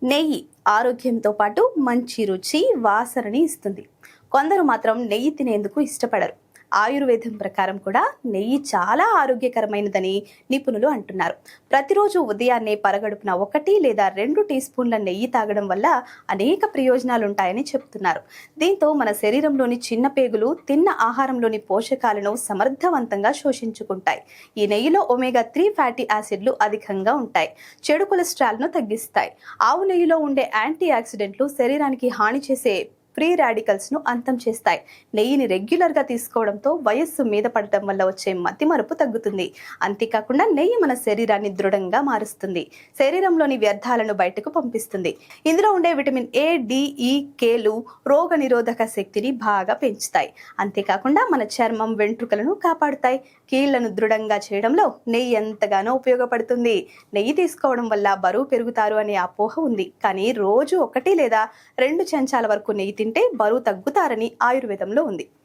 నెయ్యి ఆరోగ్యంతో పాటు మంచి రుచి, వాసనని ఇస్తుంది. కొందరు మాత్రం నెయ్యి తినేందుకు ఇష్టపడరు. ఆయుర్వేదం ప్రకారం కూడా నెయ్యి చాలా ఆరోగ్యకరమైనదని నిపుణులు అంటున్నారు. ప్రతిరోజు ఉదయాన్నే పరగడుపున 1 లేదా 2 టీ స్పూన్ల నెయ్యి తాగడం వల్ల అనేక ప్రయోజనాలుంటాయని చెప్తున్నారు. దీంతో మన శరీరంలోని చిన్న పేగులు తిన్న ఆహారంలోని పోషకాలను సమర్థవంతంగా శోషించుకుంటాయి. ఈ నెయ్యిలో ఒమేగా 3 ఫ్యాటీ యాసిడ్లు అధికంగా ఉంటాయి. చెడు కొలెస్ట్రాల్ను తగ్గిస్తాయి. ఆవు నెయ్యిలో ఉండే యాంటీ ఆక్సిడెంట్లు శరీరానికి హాని చేసే ఫ్రీ రాడికల్స్ ను అంతం చేస్తాయి. నెయ్యిని రెగ్యులర్ గా తీసుకోవడంతో వయస్సు మీద పడటం వల్ల వచ్చే మతిమరుపు తగ్గుతుంది. అంతేకాకుండా నెయ్యి మన శరీరాన్ని దృఢంగా మారుస్తుంది. శరీరంలోని వ్యర్థాలను బయటకు పంపిస్తుంది. ఇందులో ఉండే విటమిన్ A, D, E, Kలు రోగ నిరోధక శక్తిని బాగా పెంచుతాయి. అంతేకాకుండా మన చర్మం, వెంట్రుకలను కాపాడుతాయి. కీళ్లను దృఢంగా చేయడంలో నెయ్యి ఎంతగానో ఉపయోగపడుతుంది. నెయ్యి తీసుకోవడం వల్ల బరువు పెరుగుతారు అనే అపోహ ఉంది. కానీ రోజు 1 లేదా 2 చెంచాల వరకు నెయ్యి తింటే బరువు తగ్గుతారని ఆయుర్వేదంలో ఉంది.